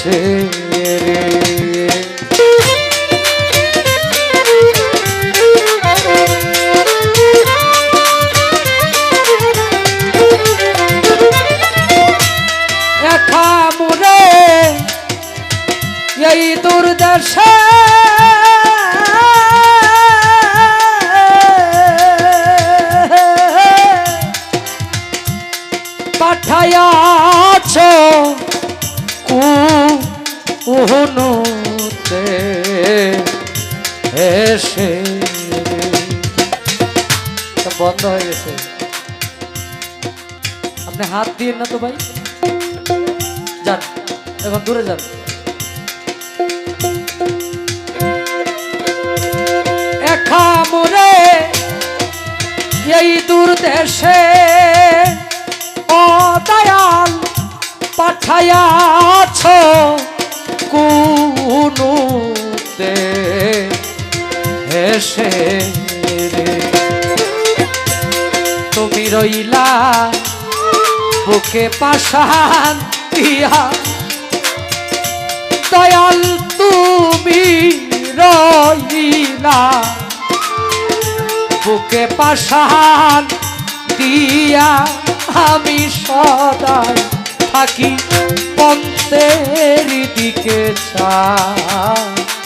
এসে রে। একা মুরে এই দূর দেশে পাঠায়াছ কুহুনুতে এসে বন্ধ হয়ে গেছে। আপনি হাত দিয়ে না তো ভাই, যান এখন দূরে যান। একা মোরে এই দূর দেশে ও দয়াল পাঠায়াছ কুনুতে এসে রে। তুমি রইলা বুকে পাশান দিয়া দয়াল তুমি রইলা বুকে পাশান দিয়া আমি সদাই থাকি পন্তের দিকে চাহিয়া।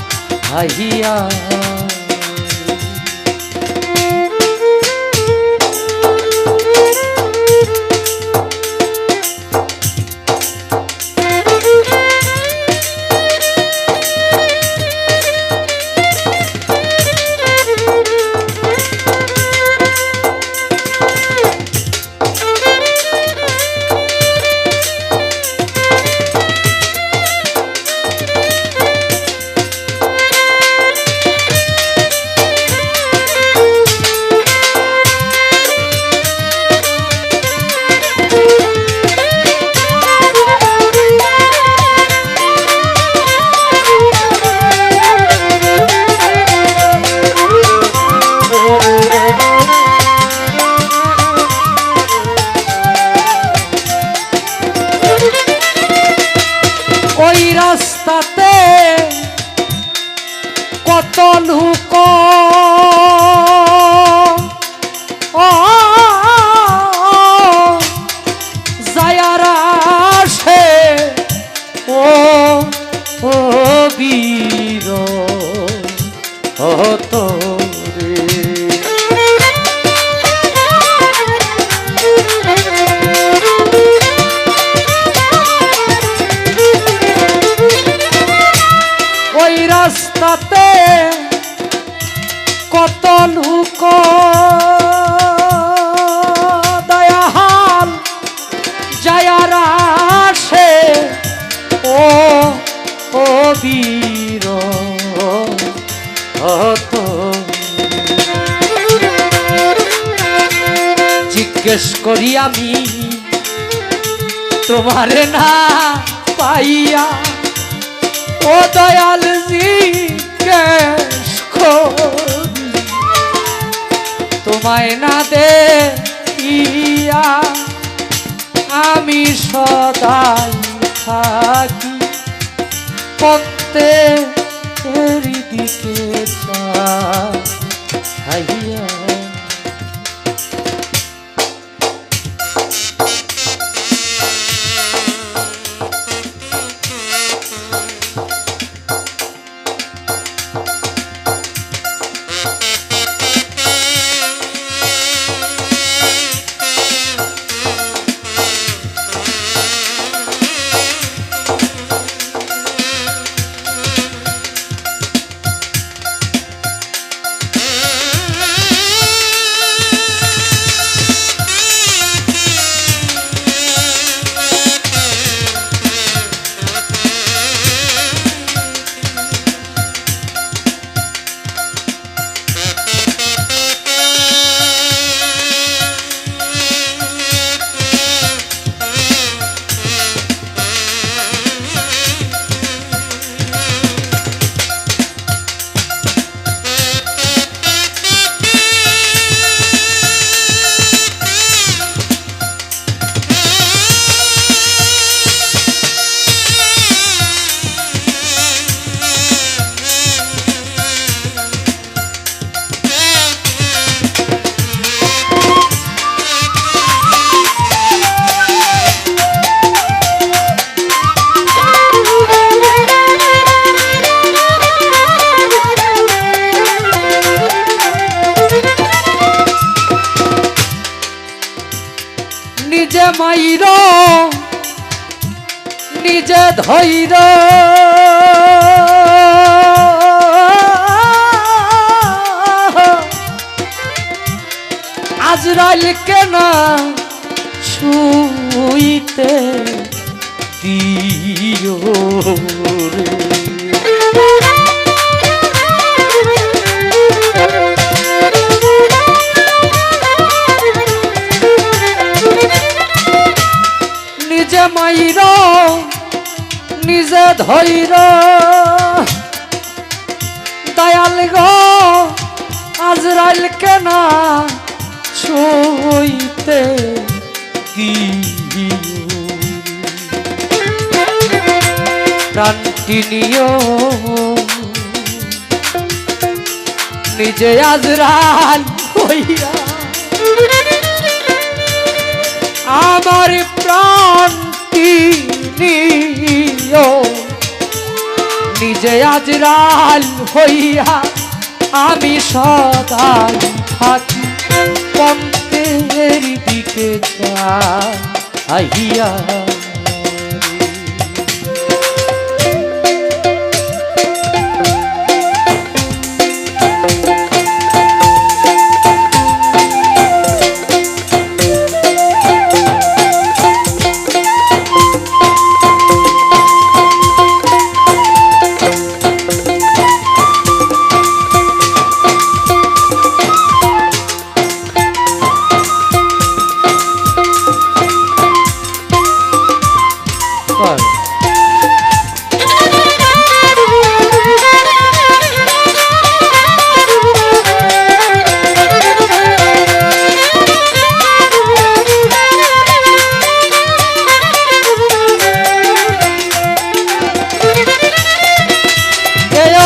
ওই রাস্তাতে কত লোক যায়ারা আসে ও বীর তোরে। ওই রাস্তাতে কত লোক দয়াল যায়ারা আসে ও বীর জিজ্ঞেস করি আমি তোমারে না পাইয়া ও দয়াল জিজ্ঞেস করি তোমায় না দেখিয়া আমি সদাই থাকি পন্তের দিকে চাহিয়া। মাইর নিজে ধৈর আজরাইল কেনা ছুঁইতে দিও রে। নিজে মাইর নিজে ধৈর দয়াল গো আজরাইল কেনা ছুঁইতে প্রাণটি নিও নিজে আজরাইল হইয়া আমার প্রাণটি নিও নিজে আজরাইল হইয়া আমি সদাই থাকি পন্থের দিকে চাহিয়া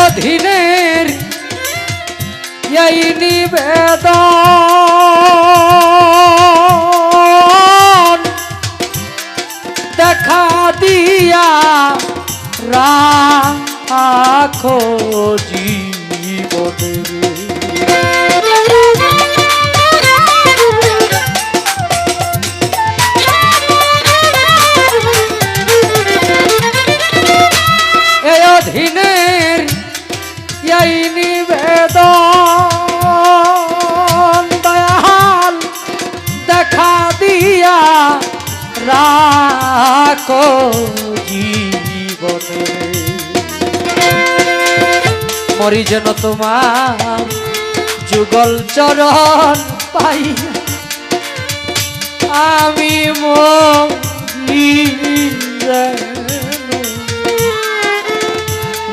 অধীনের এই নিবেদন দেখা দিয়া রাখো জীবনের এই অধীনের এই নিবেদন দয়াল দেখা দিয়া রাখো জীবনে মরি যেন তোমার যুগল চরণ পাই আমি মরি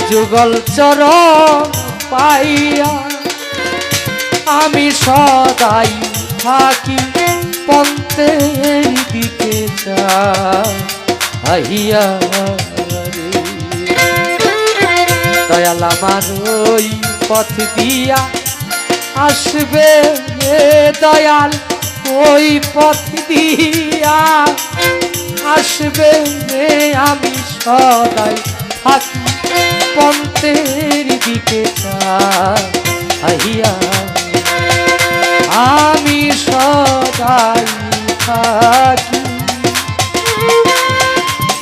যুগল চরণ পাইয়া আমি সদাই থাকি পন্থের দিকে চাহিয়া রে। দয়াল আমার ওই পথ দিয়া আসবে দয়াল ওই পথ দিয়া আসবে আমি সদাই থাকি পন্থের দিকে চাহিয়া আমি সদাই থাকি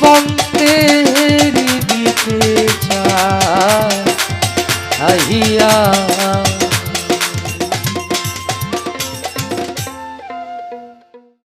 পন্থের দিকে চাহিয়া